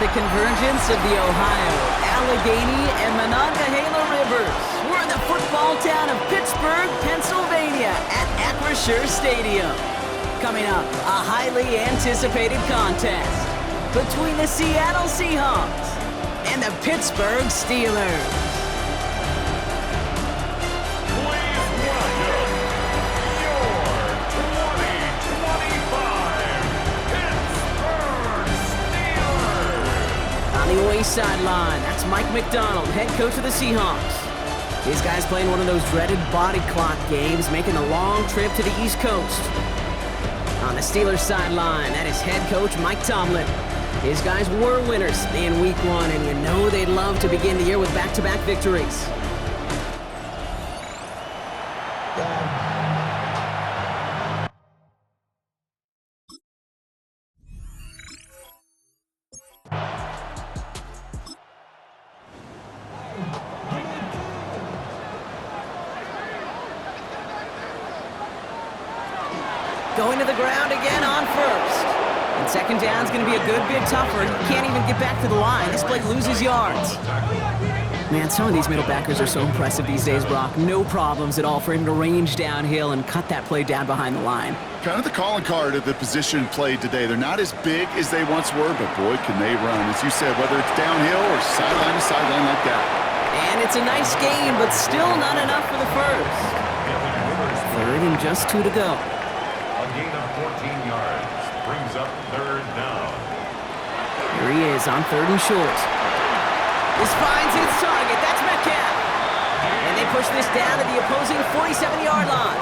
the convergence of the Ohio, Allegheny, and Monongahela rivers. We're in the football town of Pittsburgh, Pennsylvania at Acrisure Stadium. Coming up, a highly anticipated contest between the Seattle Seahawks and the Pittsburgh Steelers. On the away sideline, that's Mike McDonald, head coach of the Seahawks. These guys playing one of those dreaded body clock games, making a long trip to the East Coast. On the Steelers sideline, that is head coach Mike Tomlin. His guys were winners in Week 1, and you know they'd love to begin the year with back-to-back victories. Going to the ground again on first. And second down's going to be a good bit tougher. He can't even get back to the line. This play loses yards. Man, some of these middle backers are so impressive these days, Brock. No problems at all for him to range downhill and cut that play down behind the line. Kind of the calling card of the position played today. They're not as big as they once were, but boy, can they run. As you said, whether it's downhill or sideline to sideline like that. And it's a nice game, but still not enough for the first. Third and just 2 to go. A gain of 14 yards brings up third down. Here he is on 3rd and short. This finds its target. That's Metcalf. And they push this down to the opposing 47-yard line.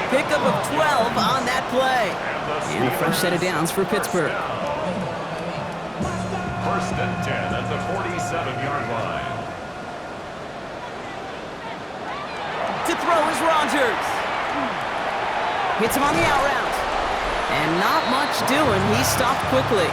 Pickup of 12 on that play. And a fresh set of downs for Pittsburgh. First and 10 at the 47-yard line. To throw is Rodgers. Hits him on the out route. And not much doing. He stopped quickly.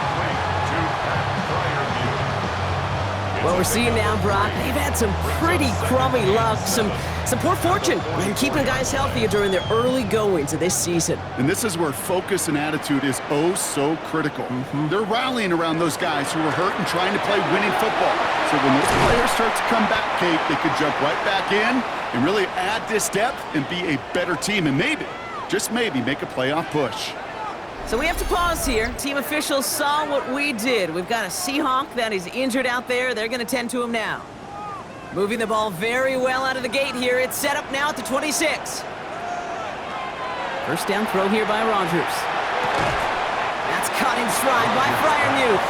What we're seeing now, Brock, they've had some pretty crummy luck, some poor fortune in keeping guys healthy during their early goings of this season. And this is where focus and attitude is oh so critical. They're rallying around those guys who are hurt and trying to play winning football. So when those players start to come back, Kate, they could jump right back in and really add this depth and be a better team and maybe, just maybe, make a playoff push. So we have to pause here. Team officials saw what we did. We've got a Seahawk that is injured out there. They're going to tend to him now. Moving the ball very well out of the gate here. It's set up now at the 26. First down throw here by Rodgers. That's caught in stride by Freiermuth.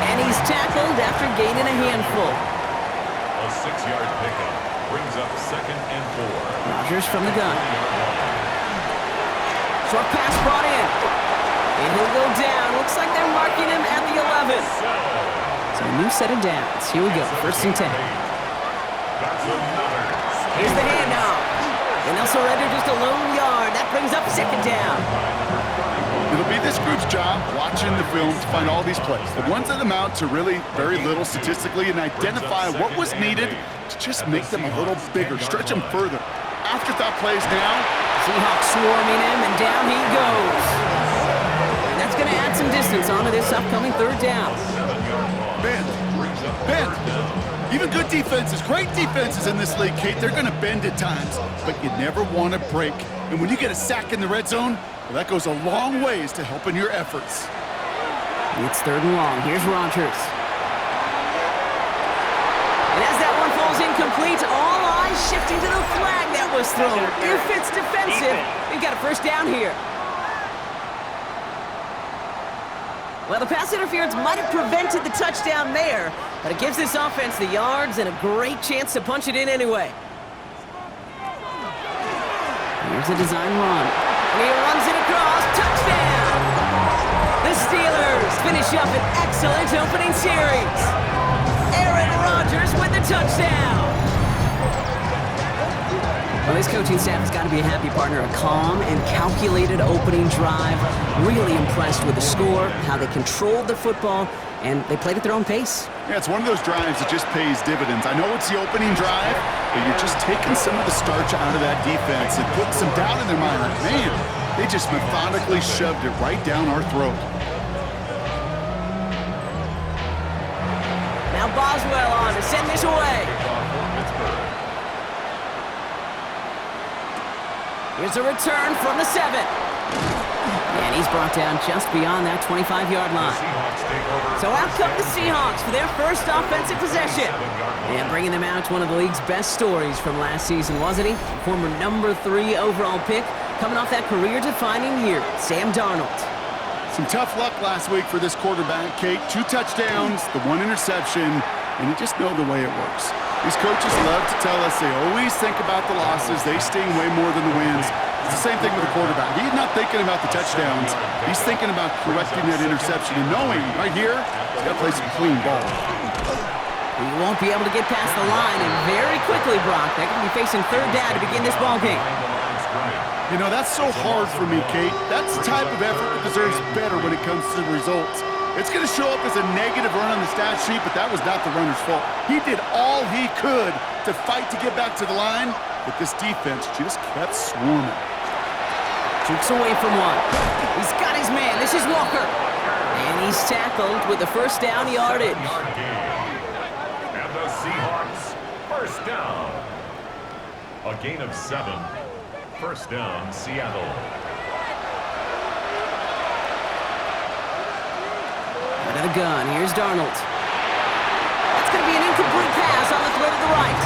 And he's tackled after gaining a handful. A 6-yard pickup brings up 2nd and 4. Rodgers from the gun. Short pass brought in. And he'll go down. Looks like they're marking him at the 11. So a new set of downs. Here we go. 1st and 10. Here's the handoff. And they'll surrender just a lone yard. That brings up 2nd down. It'll be this group's job watching the film to find all these plays. The ones that amount to really very little statistically and identify what was needed to just make them a little bigger, stretch them further. Afterthought plays now. Seahawks swarming him, and down he goes. And that's going to add some distance onto this upcoming 3rd down. Bend. Even good defenses, great defenses in this league, Kate, they're going to bend at times, but you never want to break. And when you get a sack in the red zone, well, that goes a long ways to helping your efforts. It's 3rd and long. Here's Rodgers. And as that one falls incomplete, all eyes shifting to the flag that was thrown. If it's defensive, we've got a first down here. Well, the pass interference might have prevented the touchdown there, but it gives this offense the yards and a great chance to punch it in anyway. Here's a design run. And he runs it across. Touchdown! The Steelers finish up an excellent opening series. Aaron Rodgers with the touchdown. Well, this coaching staff has got to be a happy partner. A calm and calculated opening drive. Really impressed with the score, how they controlled the football, and they played at their own pace. Yeah, it's one of those drives that just pays dividends. I know it's the opening drive, but you're just taking some of the starch out of that defense and putting some doubt in their mind. Like, man, they just methodically shoved it right down our throat. Now Boswell on to send this away. Here's a return from the 7. And he's brought down just beyond that 25-yard line. So out come the Seahawks for their first offensive possession. And bringing them out, one of the league's best stories from last season, wasn't he? Former number 3 overall pick, coming off that career-defining year, Sam Darnold. Some tough luck last week for this quarterback, Kate. 2 touchdowns, the 1 interception, and you just know the way it works. These coaches love to tell us they always think about the losses. They sting way more than the wins. It's the same thing with the quarterback. He's not thinking about the touchdowns. He's thinking about correcting that interception and knowing right here, he's got to play some clean ball. He won't be able to get past the line, and very quickly, Brock, they're going to be facing 3rd down to begin this ball game. You know, that's so hard for me, Kate. That's the type of effort that deserves better when it comes to the results. It's going to show up as a negative run on the stat sheet, but that was not the runner's fault. He did all he could to fight to get back to the line, but this defense just kept swarming. Jukes away from one. He's got his man. This is Walker. And he's tackled with the first down yardage. And the Seahawks, first down. A gain of 7. First down, Seattle. Out of the gun, here's Darnold. That's going to be an incomplete pass on the throw to the right.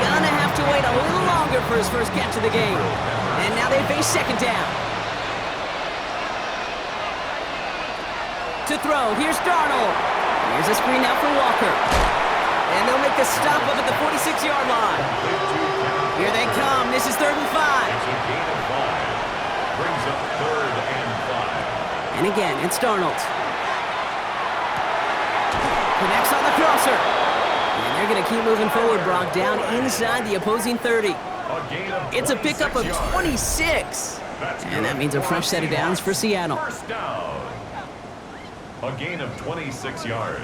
Gonna have to wait a little longer for his first catch of the game. And now they face 2nd down. To throw, here's Darnold. Here's a screen now for Walker. And they'll make the stop up at the 46-yard line. Here they come. This is 3rd and 5. It's a gain of 5. Brings up 3rd and 5. And again, it's Darnold. Connects on the crosser. And they're going to keep moving forward, Brock, down inside the opposing 30. It's a pickup of 26. And that means a fresh set of downs for Seattle. First down. A gain of 26 yards.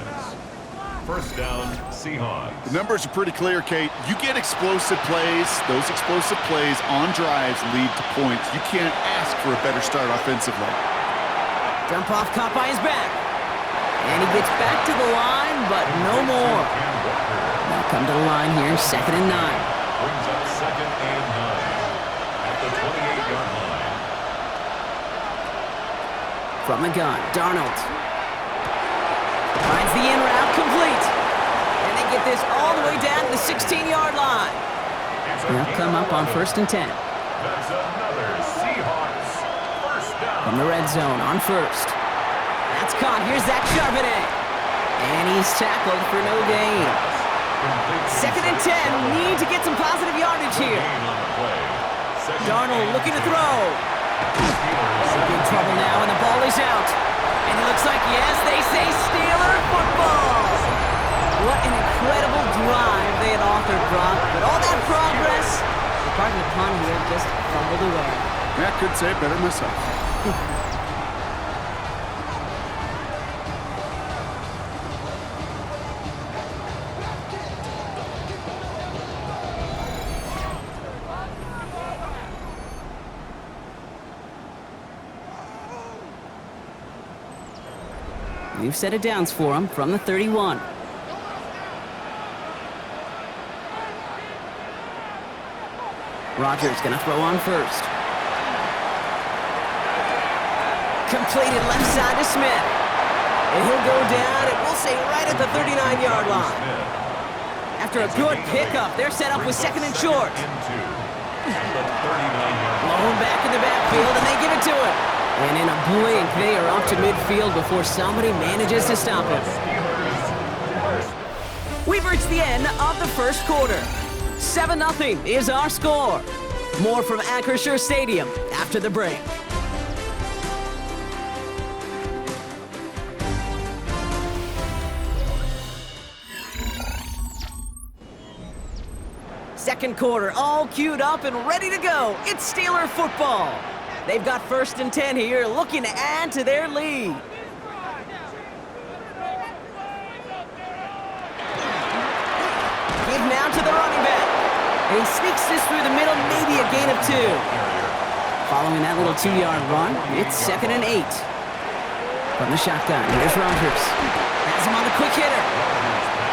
First down, Seahawks. The numbers are pretty clear, Kate. You get explosive plays. Those explosive plays on drives lead to points. You can't ask for a better start offensively. Dump off caught by his back. And he gets back to the line, but no more. They'll come to the line here, 2nd and 9. Brings up 2nd and 9 at the 28-yard line. From the gun, Darnold. Finds the in route, complete. And they get this all the way down to the 16-yard line. They'll come up on 1st and 10. That's another Seahawks first down. From the red zone on 1st. That's caught. Here's Zach Charbonnet. And he's tackled for no gain. 2nd and 10. Need to get some positive yardage here. Darnold looking to throw. Big trouble now, and the ball is out. And it looks like, yes, they say Steeler football. What an incredible drive they had authored, Brock. But all that progress, pardon the pun here, just fumbled away. Yeah, I could say it better myself. New set of downs for him from the 31. Rodgers going to throw on 1st. Completed left side to Smith. And he'll go down, and we'll say right at the 39-yard line. After a good pickup, they're set up with 2nd and short. Blown back in the backfield, and they give it to him. And in a blink, they are up to midfield before somebody manages to stop him. We've reached the end of the first quarter. 7-0 is our score. More from Acrisure Stadium after the break. Second quarter, all queued up and ready to go. It's Steeler football. They've got 1st and 10 here, looking to add to their lead. Give now to the running back. And he sneaks this through the middle, maybe a gain of 2. Following that little 2-yard run, it's 2nd and 8. From the shotgun, here's Rodgers. Has him on the quick hitter.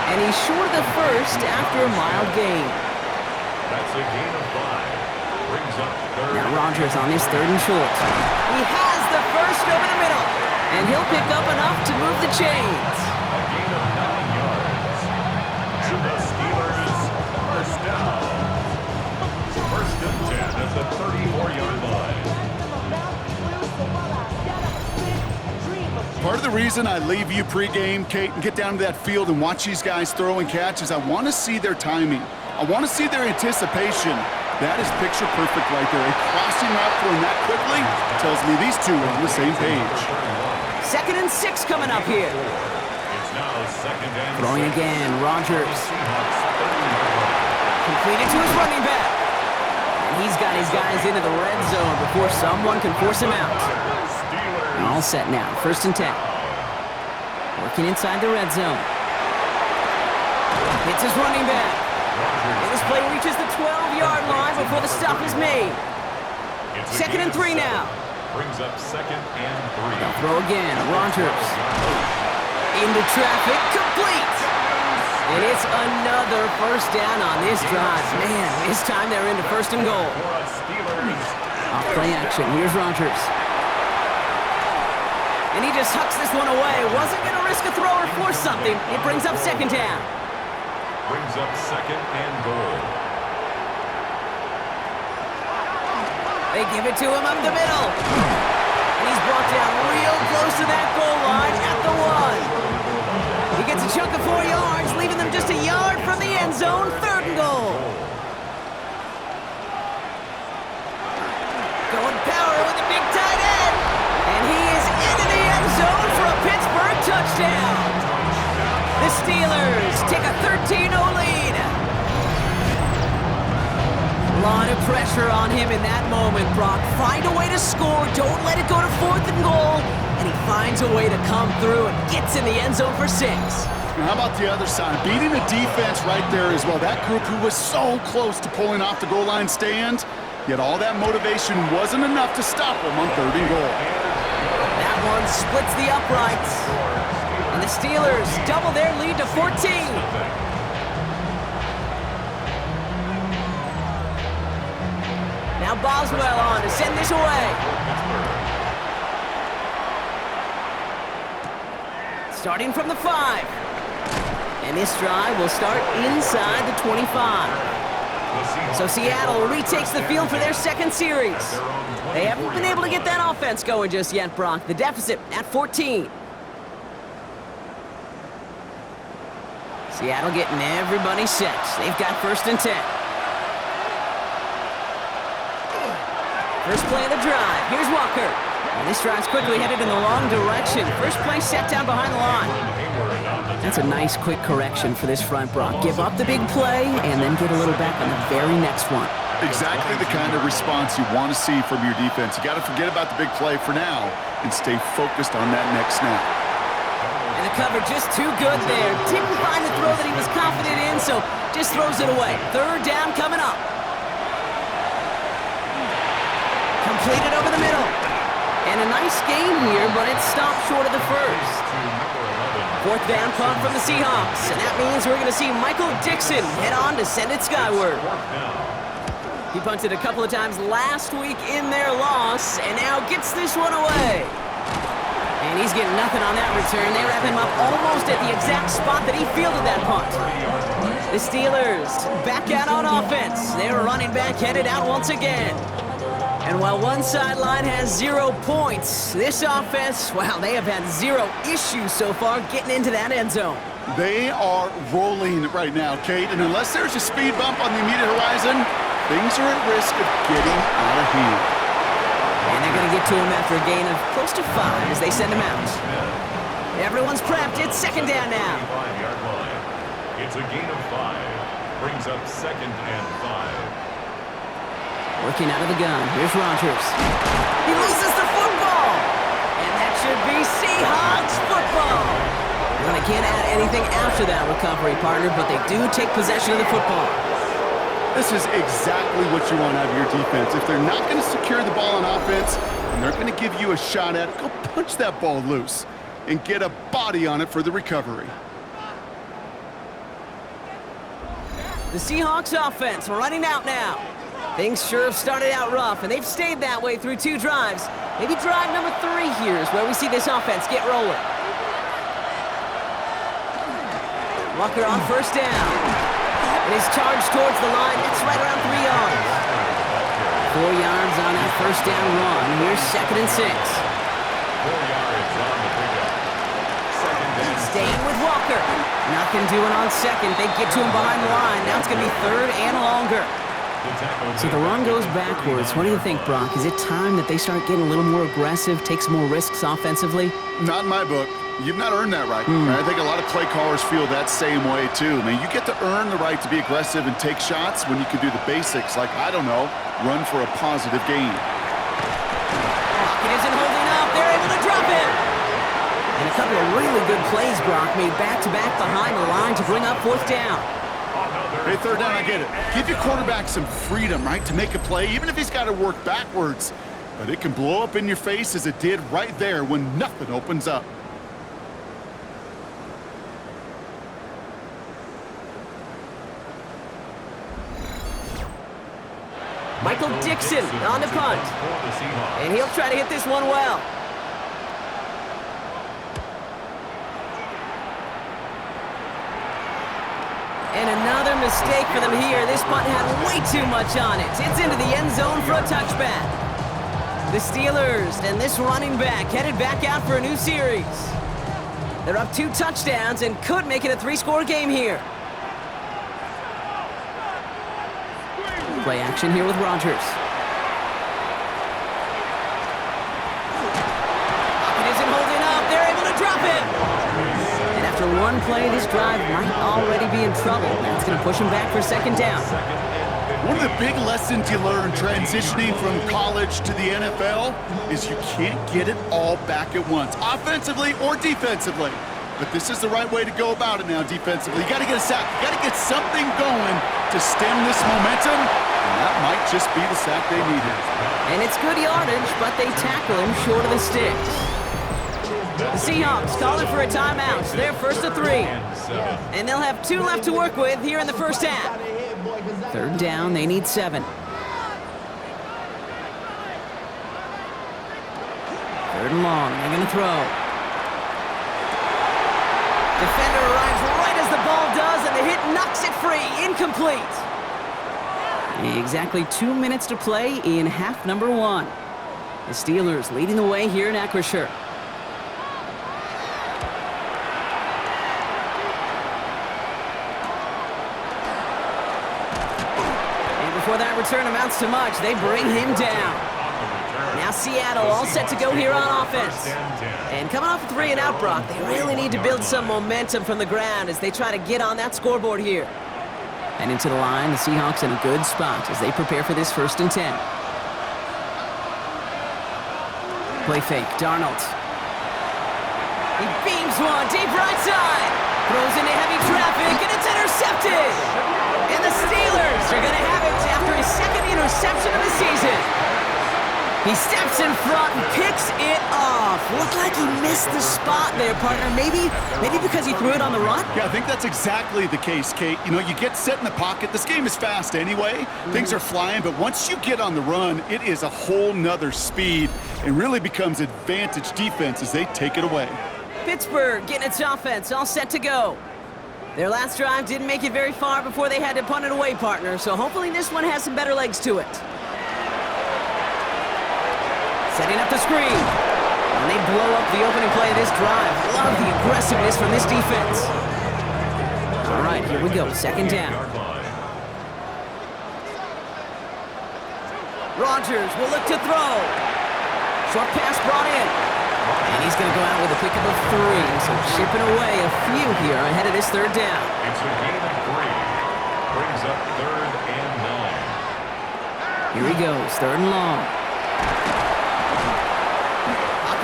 And he's short of the first after a mild gain. That's a gain of 5. Brings up third. Now Rogers on his 3rd and short. He has the first over the middle. And he'll pick up enough to move the chains. A gain of 9 yards. And the Steelers first down. First and 10 at the 34-yard line. Part of the reason I leave you pregame, Kate, and get down to that field and watch these guys throw and catch is I want to see their timing. I want to see their anticipation. That is picture perfect right there. A crossing route throwing that quickly tells me these two are on the same page. 2nd and 6 coming up here. It's now 2nd and Throwing 6. again, Rogers. Seahawks 30-yard line. Completed to his running back. And he's got his guys into the red zone before someone can force him out. Steelers. All set now, 1st and 10. Working inside the red zone. Hits his running back. And this play reaches the 12-yard line before the stop is made. It's a 2nd gain and of 3 7. now. Brings up 2nd and 3. They'll throw again, Rogers. Into traffic, complete. And it's another first down on this drive. Man, this time they're into 1st and goal. For us Steelers. Off play action, here's Rogers. And he just hucks this one away. Wasn't going to risk a throw or force something. It brings up 2nd down. Brings up 2nd and goal. They give it to him up the middle. And he's brought down real close to that goal line at the 1. He gets a chunk of 4 yards, leaving them just a yard from the end zone. 3rd and goal. Going power with the big tight end. And he is into the end zone for a Pittsburgh touchdown. The Steelers take a 13-0 lead. A lot of pressure on him in that moment, Brock. Find a way to score. Don't let it go to 4th and goal. And he finds a way to come through and gets in the end zone for 6. Now, how about the other side? Beating a defense right there as well. That group who was so close to pulling off the goal line stand, yet all that motivation wasn't enough to stop them on 3rd and goal. That one splits the uprights. And the Steelers double their lead to 14. Now Boswell on to send this away. Starting from the 5. And this drive will start inside the 25. So Seattle retakes the field for their 2nd series. They haven't been able to get that offense going just yet, Brock. The deficit at 14. Seattle getting everybody set. They've got 1st and 10. First play of the drive. Here's Walker. And this drive's quickly headed in the wrong direction. First play set down behind the line. That's a nice quick correction for this front, Brock. Give up the big play and then get a little back on the very next one. Exactly the kind of response you want to see from your defense. You got to forget about the big play for now and stay focused on that next snap. And the cover just too good there. Didn't find the throw that he was confident in, so just throws it away. 3rd down coming up. Completed over the middle. And a nice gain here, but it stopped short of the 1st. 4th down punt from the Seahawks. And that means we're going to see Michael Dixon head on to send it skyward. He punted a couple of times last week in their loss, and now gets this one away. And he's getting nothing on that return. They wrap him up almost at the exact spot that he fielded that punt. The Steelers back out on offense. Their running back headed out once again. And while one sideline has 0 points, this offense, wow, they have had 0 issues so far getting into that end zone. They are rolling right now, Kate, and unless there's a speed bump on the immediate horizon, things are at risk of getting out of hand. And they're going to get to him after a gain of close to 5 as they send him out. Everyone's prepped. It's 2nd down now. It's a gain of 5. Brings up 2nd and 5. Working out of the gun. Here's Rogers. He loses the football. And that should be Seahawks football. Well, they can't add anything after that recovery, partner, but they do take possession of the football. This is exactly what you want out of your defense. If they're not going to secure the ball on offense, and they're going to give you a shot at it, go punch that ball loose and get a body on it for the recovery. The Seahawks offense running out now. Things sure have started out rough, and they've stayed that way through 2 drives. Maybe drive number 3 here is where we see this offense get rolling. Walker on first down. And his charge towards the line, that's right around 3 yards. 4 yards on that first down run. Here's 2nd and 6. 4 yards on the pickup. 2nd and 6. Staying with Walker. Nothing doing on 2nd. They get to him behind the line. Now it's going to be 3rd and longer. So the run goes backwards. What do you think, Brock? Is it time that they start getting a little more aggressive, take some more risks offensively? Not in my book. You've not earned that right. I think a lot of play callers feel that same way, too. I mean, you get to earn the right to be aggressive and take shots when you can do the basics, like, I don't know, run for a positive gain. It isn't holding up. They're able to drop him. And a couple of really good plays, Brock, made back-to-back behind the line to bring up 4th down. Hey, 3rd down, I get it. Give your quarterback some freedom, right, to make a play, even if he's got to work backwards. But it can blow up in your face as it did right there when nothing opens up. Michael Dixon on the punt. And he'll try to hit this one well. And another mistake for them here. This punt had way too much on it. It's into the end zone for a touchback. The Steelers and this running back headed back out for a new series. They're up 2 touchdowns and could make it a 3-score game here. Play action here with Rodgers. It isn't holding up. They're able to drop it. And after one play, this drive might already be in trouble. That's going to push him back for 2nd down. One of the big lessons you learn transitioning from college to the NFL is you can't get it all back at once, offensively or defensively. But this is the right way to go about it now defensively. You got to get a sack. You got to get something going to stem this momentum. And that might just be the sack they needed. And it's good yardage, but they tackle him short of the sticks. The Seahawks calling for a timeout. They're 1st to 3. And they'll have 2 left to work with here in the first half. 3rd down, they need 7. 3rd and long, they're going to throw. Defender arrives right as the ball does, and the hit knocks it free. Incomplete. Exactly 2 minutes to play in half number 1. The Steelers leading the way here in Acrisure. And before that return amounts to much, they bring him down. Now Seattle all set to go here on offense. And coming off a 3 and out, Brock, they really need to build some momentum from the ground as they try to get on that scoreboard here. And into the line, the Seahawks in a good spot as they prepare for this 1st and 10. Play fake, Darnold. He beams one, deep right side. Throws into heavy traffic, and it's intercepted. And the Steelers are going to have it after his 2nd interception of the season. He steps in front and picks it off. Looked like he missed the spot there, partner. Maybe because he threw it on the run? Yeah, I think that's exactly the case, Kate. You know, you get set in the pocket. This game is fast anyway. Things are flying, but once you get on the run, it is a whole nother speed and really becomes advantage defense as they take it away. Pittsburgh getting its offense all set to go. Their last drive didn't make it very far before they had to punt it away, partner, so hopefully this one has some better legs to it. Setting up the screen. And they blow up the opening play of this drive. Love the aggressiveness from this defense. All right, here we go. 2nd down. Rodgers will look to throw. Short pass brought in. And he's going to go out with a pick of 3. So chipping away a few here ahead of this 3rd down. It's a gain of 3. Brings up 3rd and 9. Here he goes. 3rd and long.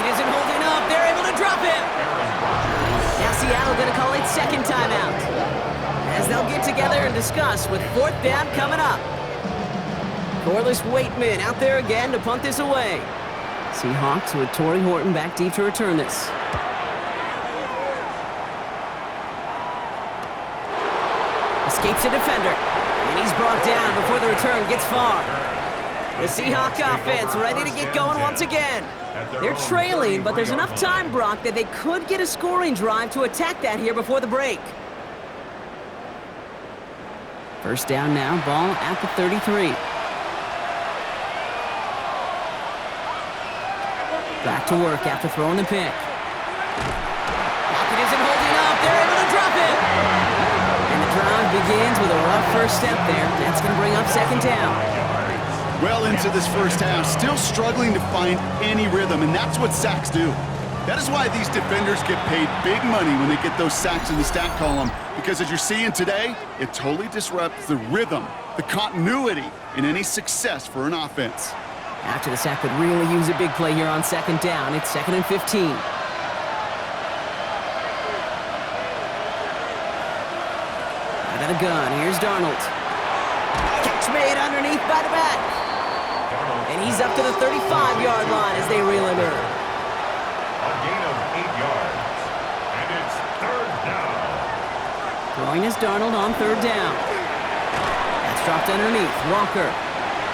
Isn't holding up. They're able to drop him. Now Seattle going to call it 2nd timeout as they'll get together and discuss with 4th down coming up. Corliss Waitman out there again to punt this away. Seahawks with Torrey Horton back deep to return this. Escapes a defender. And he's brought down before the return gets far. The Seahawks offense ready to get going once again. They're trailing, but there's enough time, Brock, that they could get a scoring drive to attack that here before the break. First down now, ball at the 33. Back to work after throwing the pick. Lockett isn't holding up. They're able to drop it. And the drive begins with a rough first step there. That's going to bring up second down. Well into this first half, still struggling to find any rhythm, and that's what sacks do. That is why these defenders get paid big money when they get those sacks in the stat column, because as you're seeing today, it totally disrupts the rhythm, the continuity in any success for an offense. After the sack could really use a big play here on second down. It's 2nd and 15. Out of the gun, here's Darnold. Catch made underneath by the back. And he's up to the 35-yard line as they reel him in. A gain of 8 yards. And it's 3rd down. Throwing is Darnold on 3rd down. That's dropped underneath. Walker.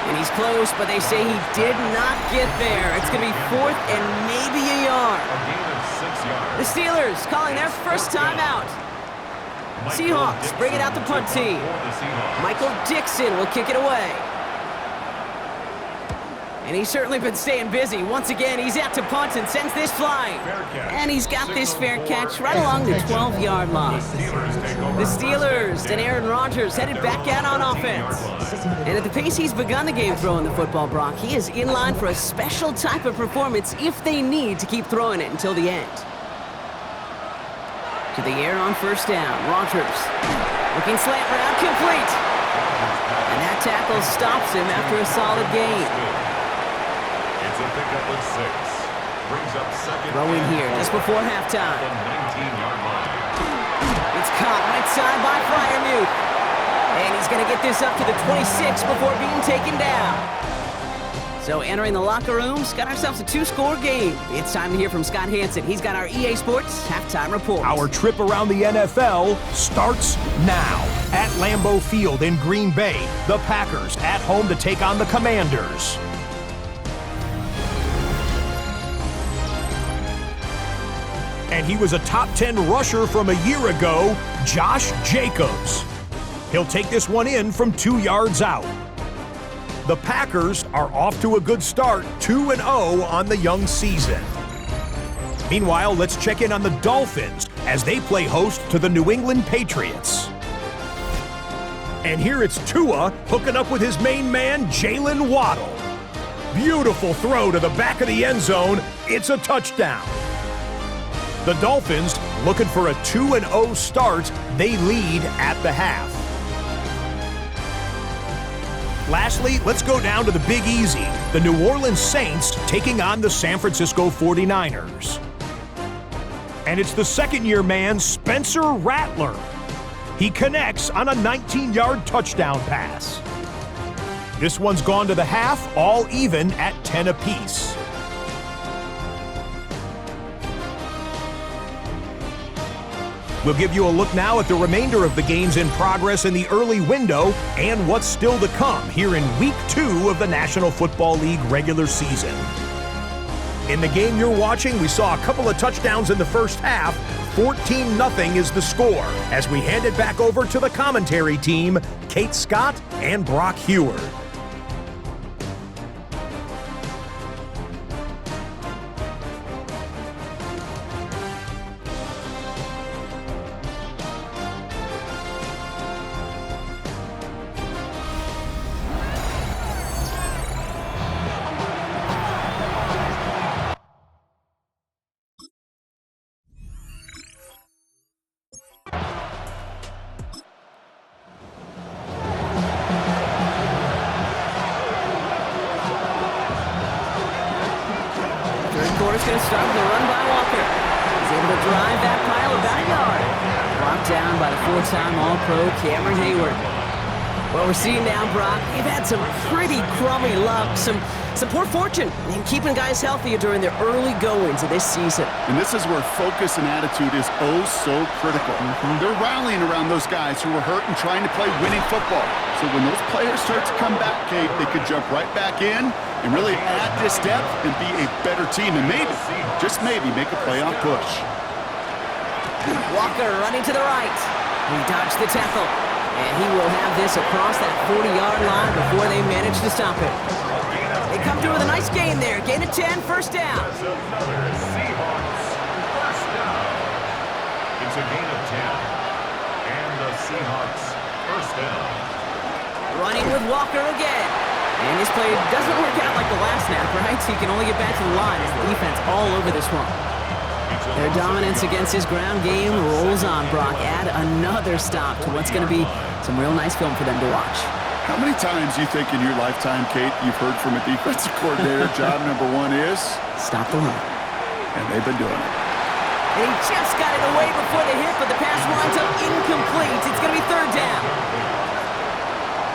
And he's close, but they say he did not get there. It's going to be 4th and maybe a yard. A gain of 6 yards. The Steelers calling their first time out. Seahawks bring it out the punt team. Michael Dixon will kick it away. And he's certainly been staying busy. Once again, he's out to punt and sends this flying. And he's got this fair catch right along the 12-yard line. The Steelers and Aaron Rodgers headed back out on offense. And at the pace he's begun the game throwing the football, Brock, he is in line for a special type of performance if they need to keep throwing it until the end. To the air on first down. Rodgers looking slant route, complete. And that tackle stops him after a solid gain. It's a pickup with 6. Brings up second. Throwing here just before halftime. The 19-yard line. It's caught right side by Freiermuth. And he's going to get this up to the 26 before being taken down. So entering the locker rooms, got ourselves a 2-score game. It's time to hear from Scott Hansen. He's got our EA Sports halftime report. Our trip around the NFL starts now. At Lambeau Field in Green Bay, the Packers at home to take on the Commanders. And he was a top 10 rusher from a year ago, Josh Jacobs. He'll take this one in from 2 yards out. The Packers are off to a good start, 2-0 on the young season. Meanwhile, let's check in on the Dolphins as they play host to the New England Patriots. And here it's Tua hooking up with his main man, Jalen Waddle. Beautiful throw to the back of the end zone. It's a touchdown. The Dolphins looking for a 2-0 start. They lead at the half. Lastly, let's go down to the Big Easy. The New Orleans Saints taking on the San Francisco 49ers. And it's the second-year man, Spencer Rattler. He connects on a 19-yard touchdown pass. This one's gone to the half, all even at 10 apiece. We'll give you a look now at the remainder of the games in progress in the early window and what's still to come here in Week 2 of the National Football League regular season. In the game you're watching, we saw a couple of touchdowns in the first half. 14-0 is the score as we hand it back over to the commentary team, Kate Scott and Brock Heward. Quarter's going to start with a run by Walker. He's able to drive that pile about a yard. Blocked down by the 4-time All-Pro Cameron Hayward. What we're seeing now, Brock, they've had some pretty crummy luck, some poor fortune in keeping guys healthy during their early goings of this season. And this is where focus and attitude is oh so critical. They're rallying around those guys who were hurt and trying to play winning football. So when those players start to come back, Kate, they could jump right back in and really add this depth and be a better team and maybe, just maybe, make a playoff push. Walker running to the right. He dodged the tackle. And he will have this across that 40-yard line before they manage to stop it. They come through with a nice gain there. Gain of 10, first down. That's another Seahawks first down. It's a gain of 10. And the Seahawks first down. Running with Walker again. And this play doesn't work out like the last snap, right? So he can only get back to the line as the defense all over this one. Their dominance against his ground game rolls on, Brock. Add another stop to what's going to be some real nice film for them to watch. How many times you think in your lifetime, Kate, you've heard from a defensive coordinator, job number one is? Stop the run. And they've been doing it. And he just got it away before the hit, but the pass winds up incomplete. It's going to be third down.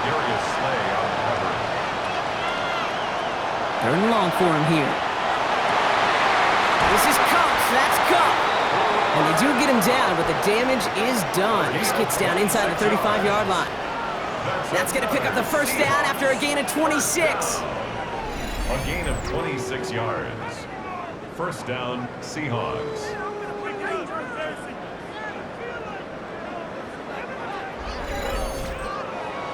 Darius Slay on the cover. Third and long for him here. This is Cup. That's Cup. And they do get him down, but the damage is done. This gets down inside the 35-yard line. That's going to pick up the first down after a gain of 26. A gain of 26 yards. First down, Seahawks.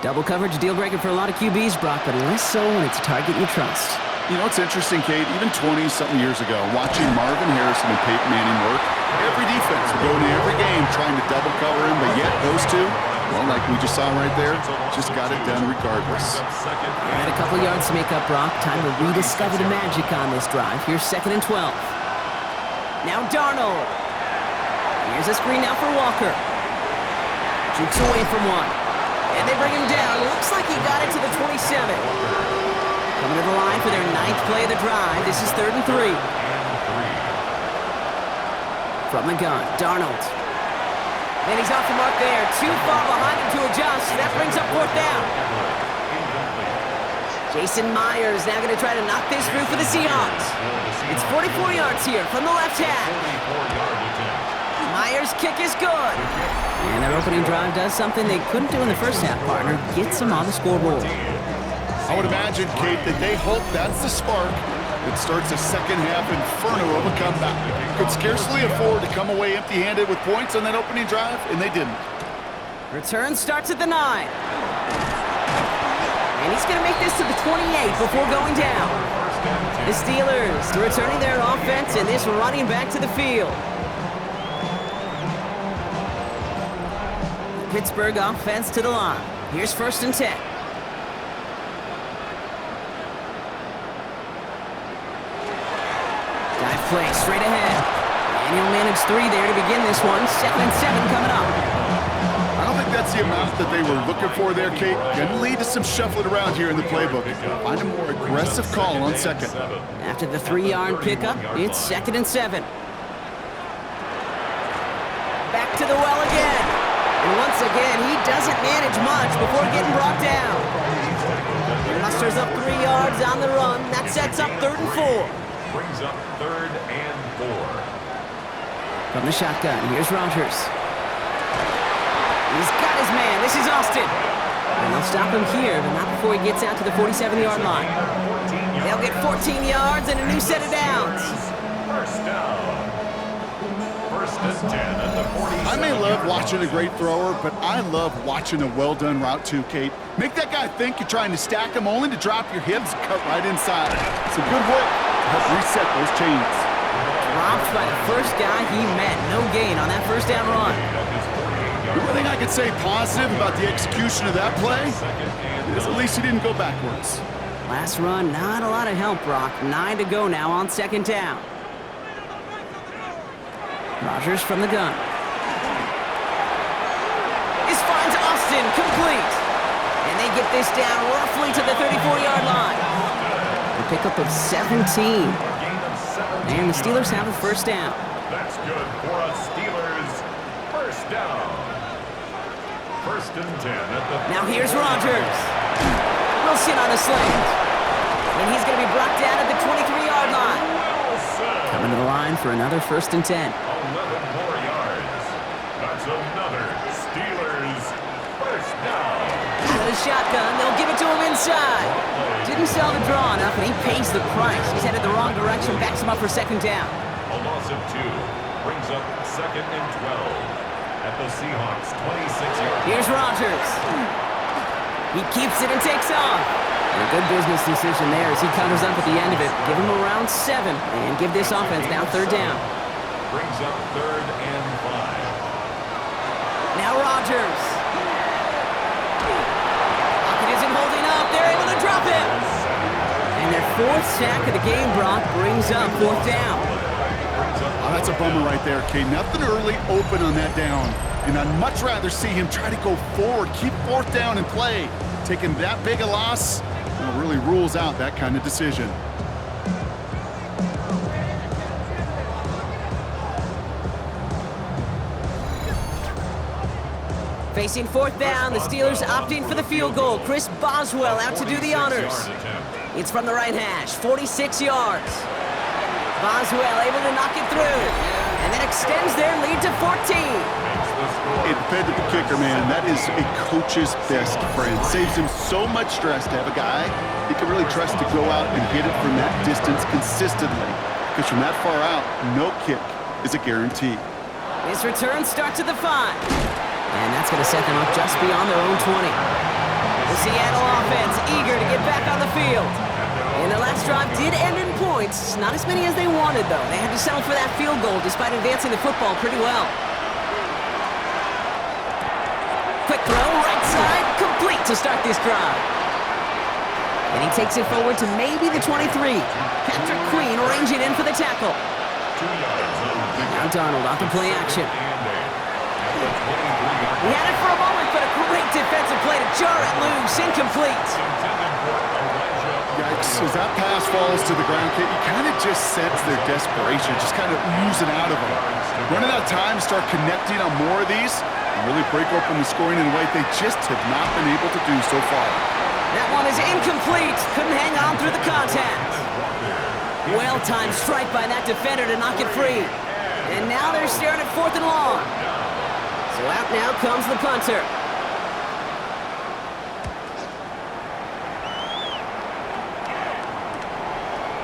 Double coverage, deal breaker for a lot of QBs, Brock, but less so when it's a target you trust. You know, it's interesting, Kate, even 20-something years ago, watching Marvin Harrison and Peyton Manning work, every defense would go into every game trying to double cover him, but yet those two, well, like we just saw right there, just got it done regardless. And a couple yards to make up, Brock. Time to rediscover the magic on this drive. Here's 2nd and 12. Now Darnold. Here's a screen now for Walker. Jukes away from one. And they bring him down. Looks like he got it to the 27. Coming to the line for their 9th play of the drive. This is 3rd and 3. From the gun, Darnold. And he's off the mark there. Too far behind him to adjust. That brings up 4th down. Jason Myers now going to try to knock this through for the Seahawks. It's 44 yards here from the left half. Myers' kick is good. And their opening drive does something they couldn't do in the first half, partner. Gets them on the scoreboard. I would imagine, Kate, that they hope that's the spark that starts a second half inferno of a comeback. Could scarcely afford to come away empty-handed with points on that opening drive, and they didn't. Return starts at the 9. And he's going to make this to the 28 before going down. The Steelers returning their offense and this running back to the field. Pittsburgh offense to the line. Here's 1st and 10. Dive play straight ahead. And he'll manage 3 there to begin this one. 2nd and 7 coming up. I don't think that's the amount that they were looking for there, Kate. Can lead to some shuffling around here in the playbook. Find a more aggressive call on 2nd. After the 3-yard pickup, it's 2nd and 7. Back to the well again. And once again, he doesn't manage much before getting brought down. He musters up 3 yards on the run. That sets up 3rd and 4. Brings up 3rd and 4. From the shotgun, here's Rodgers. He's got his man. This is Austin. And they'll stop him here, but not before he gets out to the 47-yard line. They'll get 14 yards and a new set of downs. First down. 1st and 10 at the 47. I may love watching a great thrower, but I love watching a well-done route too, Kate. Make that guy think you're trying to stack him only to drop your hips and cut right inside. Some good work to help reset those chains. Dropped by the first guy he met. No gain on that first down run. The only thing I could say positive about the execution of that play is at least he didn't go backwards. Last run, not a lot of help, Brock. 9 to go now on 2nd down. Rodgers from the gun. This finds Austin complete. And they get this down roughly to the 34-yard line. A pickup of 17. And the Steelers have a first down. That's good for a Steelers first down. First and 10 at the... Now here's Rodgers. Wilson on the slant. And he's going to be brought down at the 23-yard line. Coming to the line for another first and 10. 11 more yards. That's another Steelers first down. Out of the shotgun, they'll give it to him inside. Didn't sell the draw enough, and he pays the price. He's headed the wrong direction, backs him up for second down. A loss of 2 brings up second and 12 at the Seahawks 26-yard. Here's Rodgers. He keeps it and takes off. And a good business decision there as he covers up at the end of it. Give him around 7 and give this offense now third down. Brings up third and 5. Now Rodgers. Pocket isn't holding up. They're able to drop him. And their 4th sack of the game, Brock, brings up 4th down. Oh, that's a bummer right there, Kay. Nothing early open on that down. And I'd much rather see him try to go forward, keep 4th down and play. Taking that big a loss really rules out that kind of decision. Facing 4th down, the Steelers opting for the field goal. Chris Boswell out to do the honors. It's from the right hash, 46 yards. Boswell able to knock it through, and that extends their lead to 14. It depended the kicker, man. That is a coach's best friend. Saves him so much stress to have a guy he can really trust to go out and hit it from that distance consistently. Because from that far out, no kick is a guarantee. This return starts at the 5. And that's going to set them up just beyond their own 20. The Seattle offense eager to get back on the field. And their last drive did end in points. Not as many as they wanted, though. They had to settle for that field goal despite advancing the football pretty well. Quick throw, right side, complete to start this drive. And he takes it forward to maybe the 23. Patrick Queen ranging in for the tackle. 2 yards. Now Donald off the play action. He had it for a moment, but a great defensive play to jar it loose. Incomplete. Yikes, as that pass falls to the ground, Kate, you kind of just sense their desperation, just kind of oozing out of them. Running out of time, start connecting on more of these, and really break open the scoring in a way they just have not been able to do so far. That one is incomplete. Couldn't hang on through the contact. Well-timed strike by that defender to knock it free. And now they're staring at 4th and long. So out now comes the punter.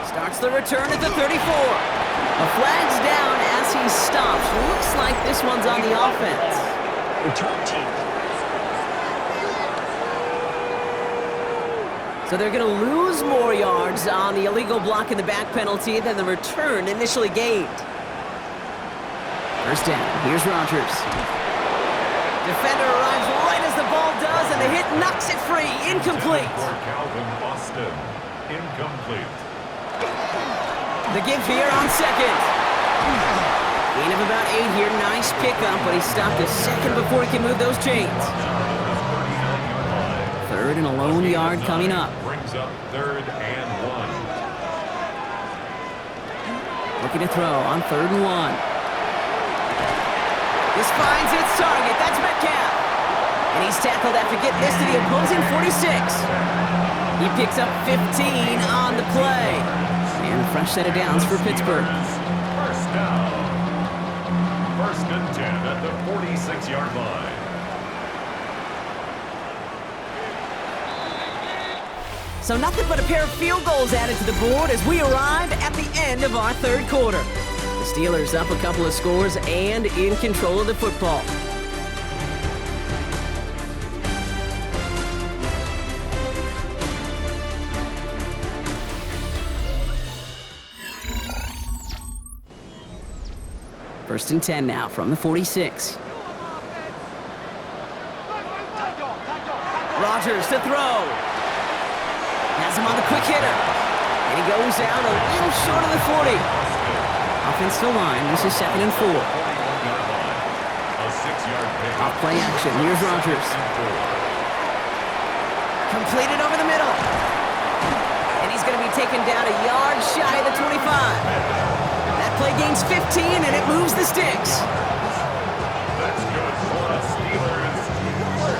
Starts the return at the 34. A flag's down as he stops. Looks like this one's on the offense. Return team. So they're going to lose more yards on the illegal block in the back penalty than the return initially gained. First down. Here's Rodgers. Defender arrives right as the ball does, and the hit knocks it free. Incomplete. For Calvin Boston. Incomplete. The give here on second. Gain of about 8 here. Nice pickup, but he stopped a second before he can move those chains. 3rd and a lone yard coming up. Brings up 3rd and 1. Looking to throw on 3rd and 1. This finds its target. That's Metcalf. And he's tackled after getting this to the opposing 46. He picks up 15 on the play. And a fresh set of downs for Pittsburgh. First down. First and 10 at the 46-yard line. So nothing but a pair of field goals added to the board as we arrive at the end of our 3rd quarter. The Steelers up a couple of scores and in control of the football. First and 10 now from the 46. Rodgers to throw. Has him on the quick hitter. And he goes out a little short of the 40. Offensive line, this is 2nd and 4. Off play action, here's Rodgers. Completed over the middle. And he's going to be taken down a yard shy of the 25. That play gains 15 and it moves the sticks. That's good for the Steelers.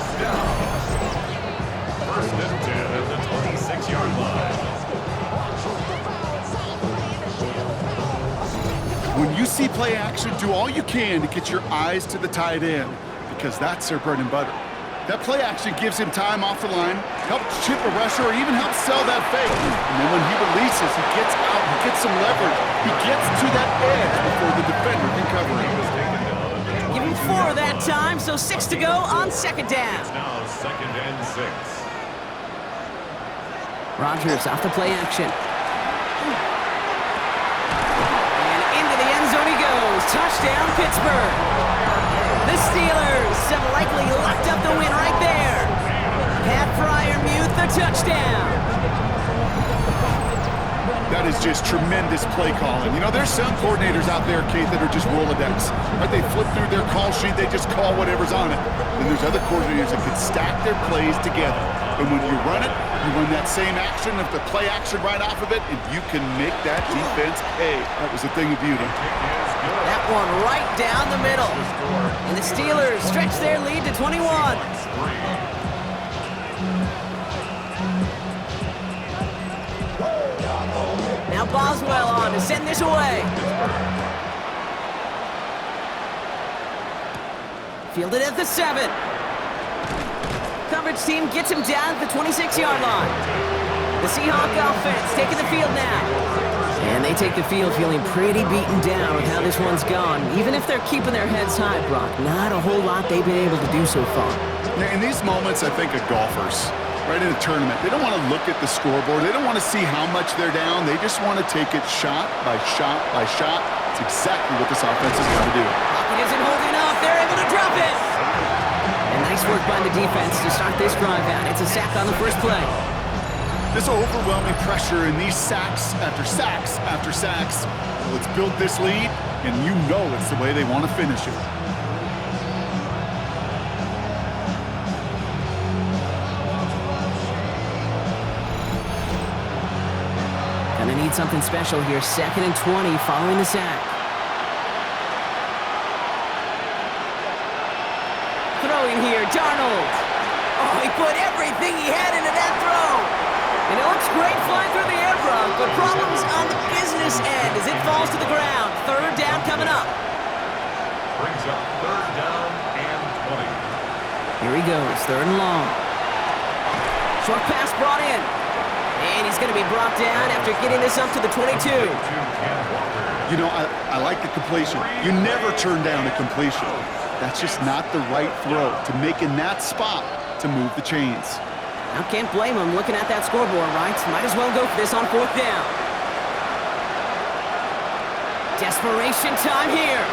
play action, do all you can to get your eyes to the tight end, because that's their bread and butter. That play action gives him time off the line, helps chip a rusher, or even helps sell that fake. And then when he releases, he gets out, he gets some leverage. He gets to that edge before the defender can cover him. Give him 4 that time, so 6 to go on second down. It's now 2nd and 6. Rodgers off the play action. And into the end zone he goes. Touchdown, Pittsburgh. The Steelers have likely locked up the win right there. Pat Fryermuth, the touchdown. That is just tremendous play calling. You know, there's some coordinators out there, Kate, that are just Rolodex. Right? They flip through their call sheet, they just call whatever's on it. Then there's other coordinators that can stack their plays together. And when you run it, you run that same action, of the play action right off of it, and you can make that defense pay. That was a thing of beauty. That one right down the middle. And the Steelers stretch their lead to 21. Now Boswell on to send this away. Fielded at the 7. Coverage team gets him down at the 26-yard line. The Seahawks offense taking the field now. And they take the field feeling pretty beaten down with how this one's gone. Even if they're keeping their heads high, Brock, not a whole lot they've been able to do so far. In these moments, I think of golfers, right, in a tournament. They don't want to look at the scoreboard. They don't want to see how much they're down. They just want to take it shot by shot by shot. It's exactly what this offense is going to do. Pocket isn't holding up. They're able to drop it. And nice work by the defense to start this drive out. It's a sack on the first play. This overwhelming pressure and these sacks after sacks after sacks, well, it's built this lead, and you know it's the way they want to finish it. Gonna need something special here. 2nd and 20 following the sack. Throwing here, Darnold. Oh, he put everything he had into that throw. And it looks great flying through the air, Brock, but problems on the business end as it falls to the ground. 3rd down coming up. Brings up 3rd down and 20. Here he goes, 3rd and long. Short pass brought in. And he's going to be brought down after getting this up to the 22. You know, I like the completion. You never turn down a completion. That's just not the right throw to make in that spot to move the chains. I can't blame him looking at that scoreboard, right? Might as well go for this on 4th down. Desperation time here.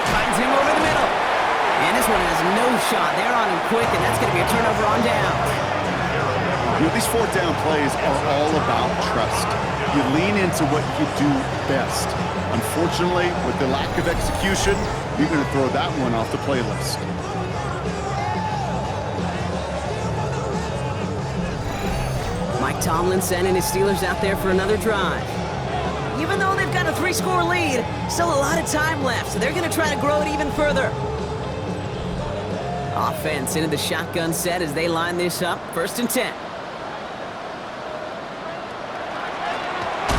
Finds him over the middle. And this one has no shot. They're on him quick, and that's going to be a turnover on down. You know, these 4th down plays are all about trust. You lean into what you do best. Unfortunately, with the lack of execution, you're going to throw that one off the playlist. Mike Tomlin sending his Steelers out there for another drive. Even though they've got a 3-score lead, still a lot of time left, so they're going to try to grow it even further. Offense into the shotgun set as they line this up. 1st and 10.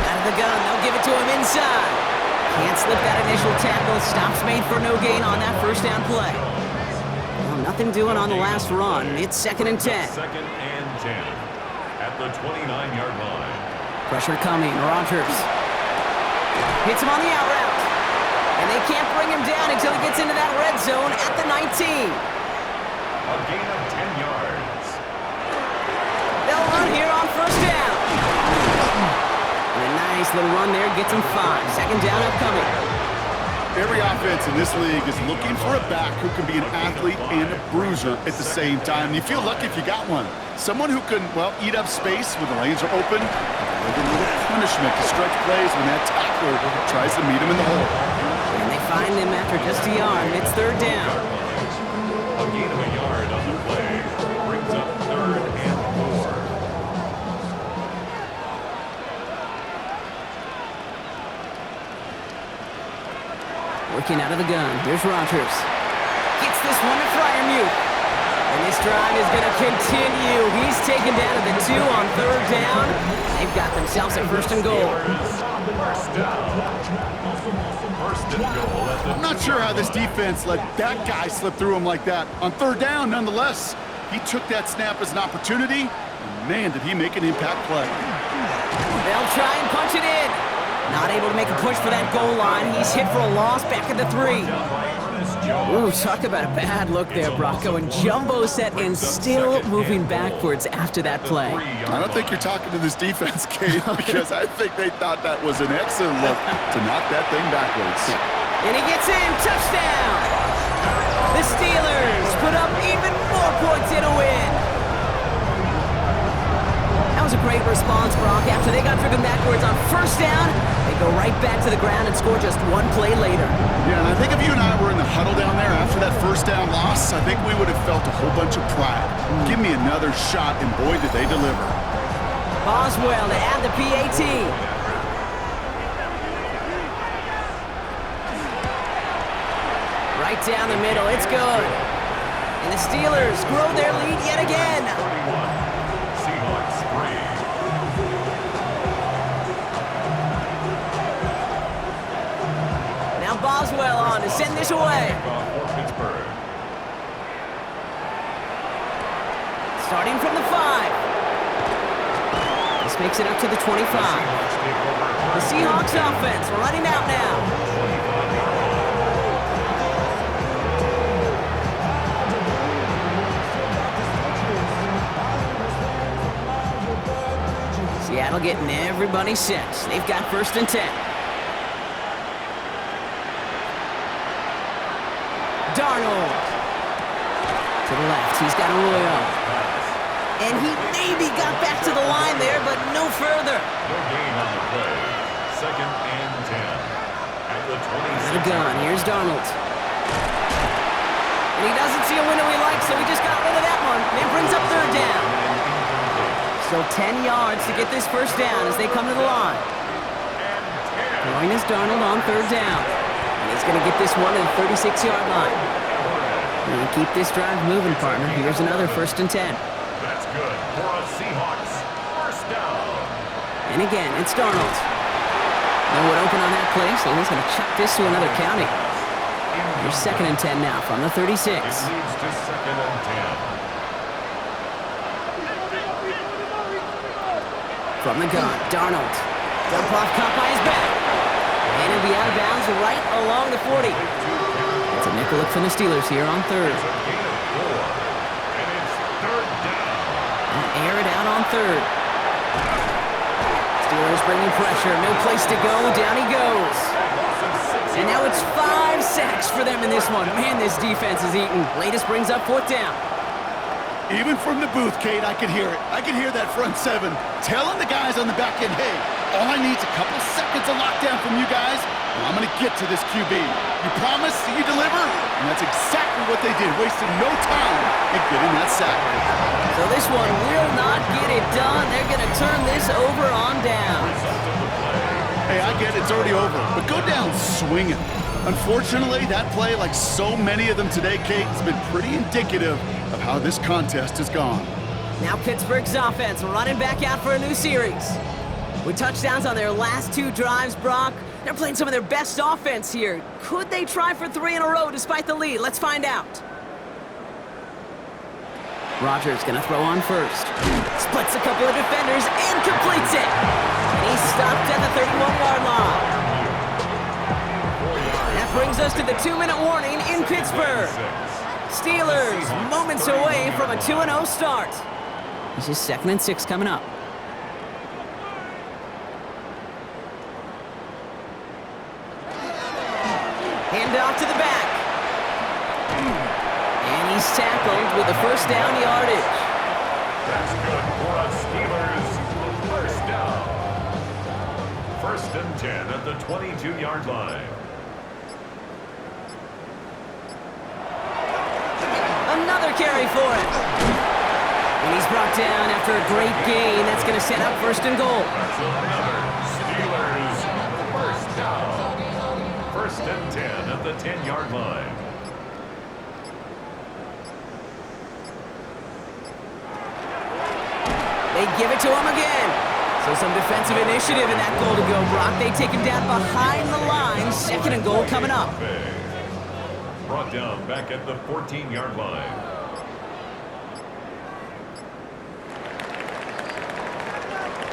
Out of the gun, they'll give it to him inside. Can't slip that initial tackle. Stops made for no gain on that 1st down play. Well, nothing doing on the last run. It's 2nd and 10. 2nd and 10. At the 29-yard line. Pressure coming. Rodgers hits him on the out route. And they can't bring him down until he gets into that red zone at the 19. A gain of 10 yards. They'll run here on 1st down. And a nice little run there gets him 5. 2nd down upcoming. Every offense in this league is looking for a back who can be an athlete and a bruiser at the same time. You feel lucky if you got one. Someone who can, well, eat up space when the lanes are open, and a little punishment to stretch plays when that tackler tries to meet him in the hole. And they find him after just a yard. It's 3rd down. A gain of a yard on the play. Brings up 3rd and 4. Working out of the gun. Here's Rodgers. Gets this one to Fryermuth. And this drive is going to continue. He's taken down at the 2 on 3rd down. They've got themselves a 1st and goal. First down. First and goal at the I'm not sure how this defense let that guy slip through him like that. On third down, nonetheless, he took that snap as an opportunity, and man, did he make an impact play. They'll try and punch it in. Not able to make a push for that goal line. He's hit for a loss back at the 3. Ooh, talk about a bad look there, Brock. Going jumbo set and still moving backwards after that play. I don't think you're talking to this defense, Kate, because I think they thought that was an excellent look to knock that thing backwards. And he gets in. Touchdown! The Steelers put up even more points in a win. That was a great response, Brock. After they got driven backwards on first down, they go right back to the ground and score just one play later. Yeah, and I think if you and I were in the huddle down there after that first down loss, I think we would have felt a whole bunch of pride. Give me another shot, and boy, did they deliver. Boswell to add the PAT. Right down the middle, it's good. And the Steelers grow their lead yet again. 31. Seahawks 3. Now Boswell on to send this away. For Pittsburgh. Starting from the 5. This makes it up to the 25. Seahawks take over. The Seahawks offense running out now. Seattle getting everybody set. They've got first and 10. Darnold. To the left, he's got Arroyo. And he maybe got back to the line there, but no further. No gain on the play. Second and 10. At the 26. The gun, here's Darnold. And he doesn't see a window he likes, so he just got rid of that one. And brings up third down. So 10 yards to get this first down as they come to the line. Throwing is Darnold on third down. And he's going to get this one to the 36-yard line. And keep this drive moving, partner. Here's another first and 10. That's good for a Seahawks first down. And again, it's Darnold. No one open on that play, so he's going to chuck this to another county. Here's second and 10 now from the 36. It leads to second and 10. From the gun, Darnold. Dump off caught by his back. And he'll be out of bounds right along the 40. It's a nickel look from the Steelers here on third. It's a gain of 4. And it's third down. And air it out on third. Steelers bringing pressure. No place to go. Down he goes. And now it's 5 sacks for them in this one. Man, this defense is eating. Latest brings up fourth down. Even from the booth, Kate, I could hear it. I could hear that front 7 telling the guys on the back end, hey, all I need is a couple seconds of lockdown from you guys, and I'm going to get to this QB. You promise, you deliver, and that's exactly what they did, wasting no time in getting that sack. So this one will not get it done. They're going to turn this over on down. Hey, I get it, it's already over, but go down swinging. Unfortunately, that play, like so many of them today, Kate, has been pretty indicative of how this contest has gone. Now Pittsburgh's offense running back out for a new series. With touchdowns on their last 2 drives, Brock, they're playing some of their best offense here. Could they try for 3 in a row despite the lead? Let's find out. Rodgers gonna throw on first. Splits a couple of defenders and completes it. And he's stopped at the 31-yard line. That brings us to the 2-minute warning in Pittsburgh. Steelers moments away from a 2-0 start. This is second and 6 coming up. Hand off to the back. And he's tackled with the first down yardage. That's good for us Steelers. First down. First and 10 at the 22-yard line. Another carry for him. And he's brought down after a great gain. That's going to set up first and goal. That's another Steelers first down. First and 10 at the 10-yard line. They give it to him again. So some defensive initiative in that goal to go, Brock. They take him down behind the line. Second and goal coming up. Brought down back at the 14-yard line.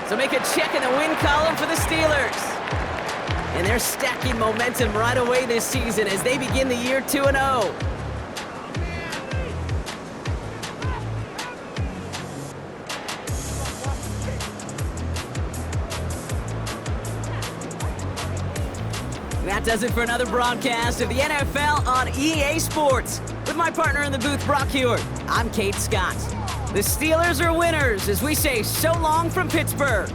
So make a check in the win column for the Steelers. And they're stacking momentum right away this season as they begin the year 2-0. That does it for another broadcast of the NFL on EA Sports. With my partner in the booth, Brock Hewitt, I'm Kate Scott. The Steelers are winners as we say so long from Pittsburgh.